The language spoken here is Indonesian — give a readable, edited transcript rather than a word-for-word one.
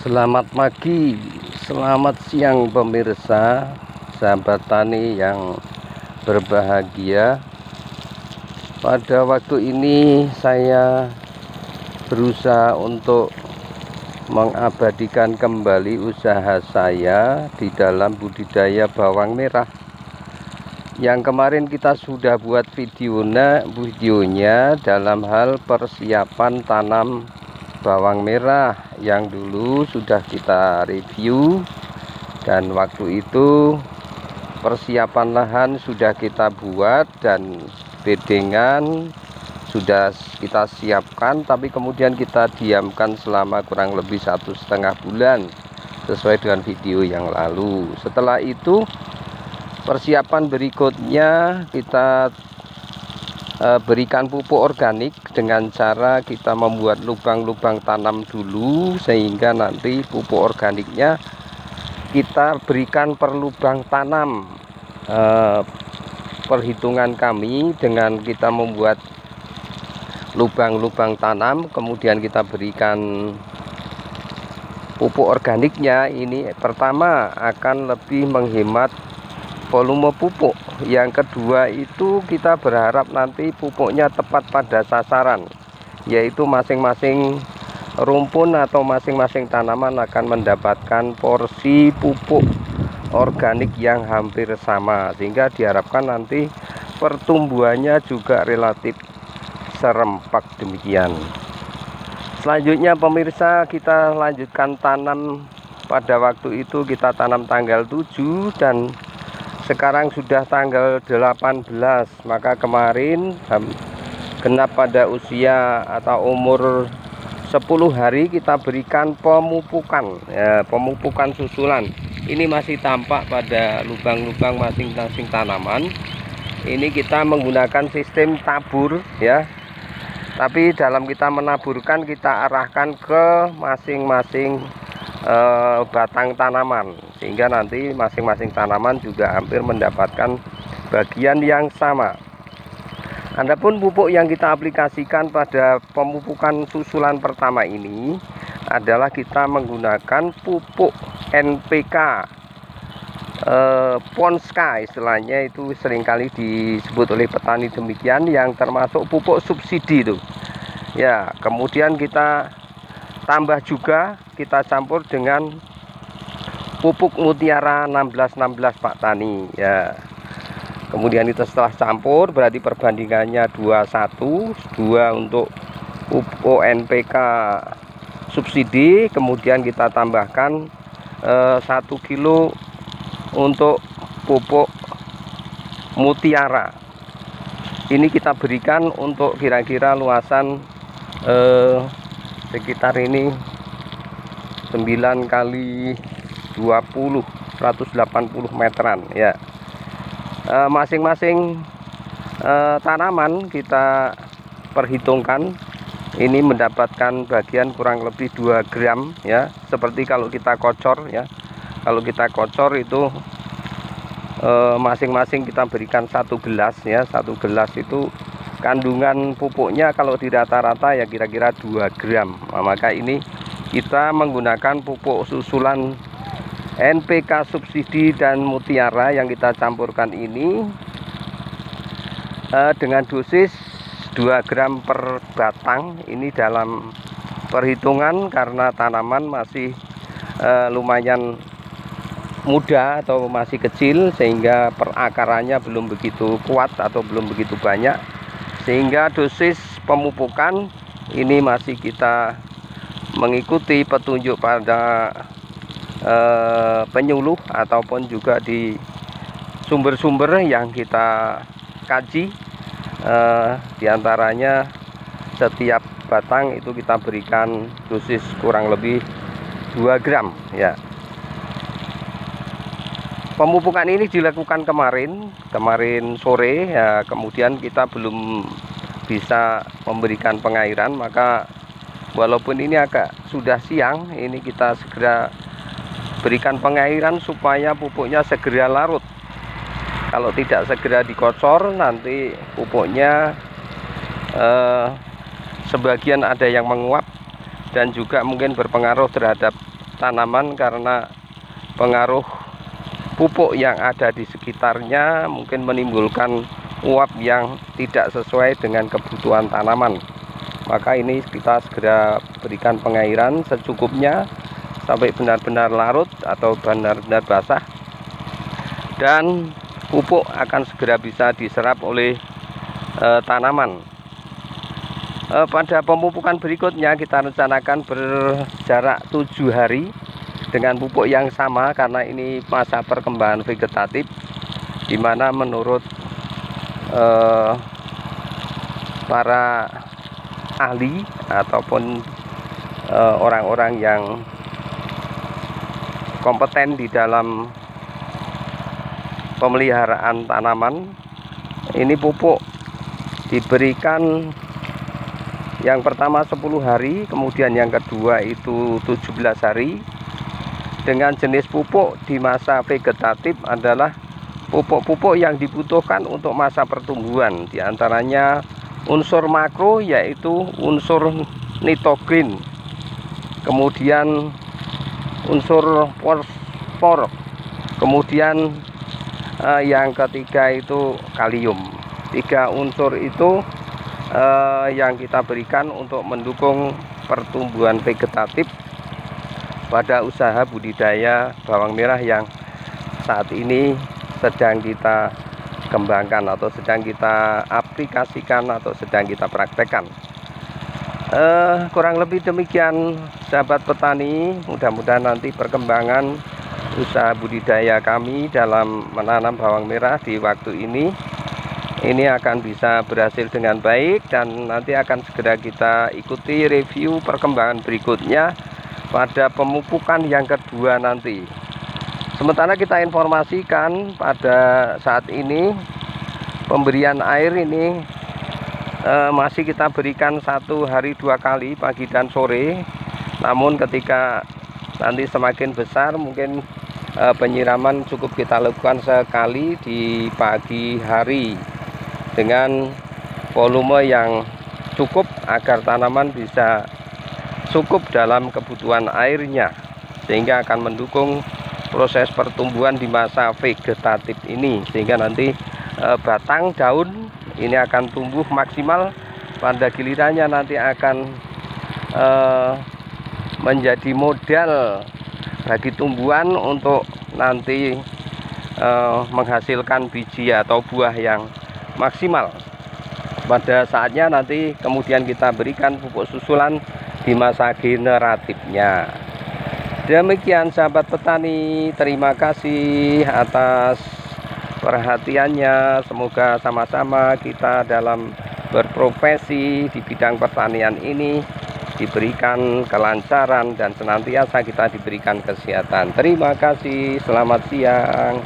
Selamat pagi, selamat siang pemirsa, sahabat tani yang berbahagia. Pada waktu ini saya berusaha untuk mengabadikan kembali usaha saya di dalam budidaya bawang merah. Yang kemarin kita sudah buat videonya dalam hal persiapan tanam bawang merah yang dulu sudah kita review, dan waktu itu persiapan lahan sudah kita buat dan bedengan sudah kita siapkan, tapi kemudian kita diamkan selama kurang lebih 1,5 bulan sesuai dengan video yang lalu. Setelah itu persiapan berikutnya kita berikan pupuk organik dengan cara kita membuat lubang-lubang tanam dulu, sehingga nanti pupuk organiknya kita berikan per lubang tanam. Perhitungan kami dengan kita membuat lubang-lubang tanam kemudian kita berikan pupuk organiknya, ini pertama akan lebih menghemat volume pupuk. Yang kedua itu kita berharap nanti pupuknya tepat pada sasaran, yaitu masing-masing rumpun atau masing-masing tanaman akan mendapatkan porsi pupuk organik yang hampir sama, sehingga diharapkan nanti pertumbuhannya juga relatif serempak demikian. Selanjutnya pemirsa, kita lanjutkan tanam. Pada waktu itu kita tanam tanggal 7 dan sekarang sudah tanggal 18, maka kemarin genap pada usia atau umur 10 hari kita berikan pemupukan, pemupukan susulan. Ini masih tampak pada lubang-lubang masing-masing tanaman. Ini kita menggunakan sistem tabur ya. Tapi dalam kita menaburkan kita arahkan ke masing-masing batang tanaman, sehingga nanti masing-masing tanaman juga hampir mendapatkan bagian yang sama. Adapun pupuk yang kita aplikasikan pada pemupukan susulan pertama ini adalah kita menggunakan pupuk NPK Ponska, istilahnya itu seringkali disebut oleh petani demikian, yang termasuk pupuk subsidi itu ya. Kemudian kita tambah juga, kita campur dengan pupuk Mutiara 1616 Pak Tani ya. Kemudian itu setelah campur berarti perbandingannya 21, 2 untuk pupuk NPK subsidi, kemudian kita tambahkan 1 kilo untuk pupuk Mutiara. Ini kita berikan untuk kira-kira luasan sekitar ini 9 kali 20, 180 meteran ya. Masing-masing tanaman kita perhitungkan ini mendapatkan bagian kurang lebih 2 gram ya. Seperti kalau kita kocor ya, kalau kita kocor itu masing-masing kita berikan 1 gelas ya. 1 gelas itu kandungan pupuknya kalau di rata-rata ya kira-kira 2 gram. Nah, maka ini kita menggunakan pupuk susulan NPK subsidi dan Mutiara yang kita campurkan ini dengan dosis 2 gram per batang. Ini dalam perhitungan karena tanaman masih lumayan muda atau masih kecil, sehingga perakarannya belum begitu kuat atau belum begitu banyak, sehingga dosis pemupukan ini masih kita mengikuti petunjuk pada penyuluh ataupun juga di sumber-sumber yang kita kaji. Diantaranya setiap batang itu kita berikan dosis kurang lebih 2 gram ya. Pemupukan ini dilakukan kemarin sore ya, kemudian kita belum bisa memberikan pengairan, maka walaupun ini agak sudah siang, ini kita segera berikan pengairan supaya pupuknya segera larut. Kalau tidak segera dikocor, nanti pupuknya sebagian ada yang menguap dan juga mungkin berpengaruh terhadap tanaman karena pengaruh pupuk yang ada di sekitarnya mungkin menimbulkan uap yang tidak sesuai dengan kebutuhan tanaman. Maka ini kita segera berikan pengairan secukupnya sampai benar-benar larut atau benar-benar basah, dan pupuk akan segera bisa diserap oleh tanaman. Pada pemupukan berikutnya kita rencanakan berjarak 7 hari dengan pupuk yang sama, karena ini masa perkembangan vegetatif, di mana menurut para ahli ataupun orang-orang yang kompeten di dalam pemeliharaan tanaman, ini pupuk diberikan yang pertama 10 hari, kemudian yang kedua itu 17 hari. Dengan jenis pupuk di masa vegetatif adalah pupuk-pupuk yang dibutuhkan untuk masa pertumbuhan, diantaranya unsur makro yaitu unsur nitrogen, kemudian unsur fosfor, kemudian yang ketiga itu kalium. 3 unsur itu yang kita berikan untuk mendukung pertumbuhan vegetatif pada usaha budidaya bawang merah yang saat ini sedang kita kembangkan atau sedang kita aplikasikan atau sedang kita praktekkan. Kurang lebih demikian sahabat petani. Mudah-mudahan nanti perkembangan usaha budidaya kami dalam menanam bawang merah di waktu ini akan bisa berhasil dengan baik, dan nanti akan segera kita ikuti review perkembangan berikutnya pada pemupukan yang kedua nanti. Sementara kita informasikan pada saat ini pemberian air ini masih kita berikan 1 hari 2 kali, pagi dan sore. Namun ketika nanti semakin besar mungkin penyiraman cukup kita lakukan sekali di pagi hari dengan volume yang cukup agar tanaman bisa cukup dalam kebutuhan airnya, sehingga akan mendukung proses pertumbuhan di masa vegetatif ini, sehingga nanti batang daun ini akan tumbuh maksimal. Pada gilirannya nanti akan menjadi modal bagi tumbuhan untuk nanti menghasilkan biji atau buah yang maksimal. Pada saatnya nanti kemudian kita berikan pupuk susulan di masa generatifnya. Demikian sahabat petani, terima kasih atas perhatiannya. Semoga sama-sama kita dalam berprofesi di bidang pertanian ini diberikan kelancaran dan senantiasa kita diberikan kesehatan. Terima kasih, selamat siang.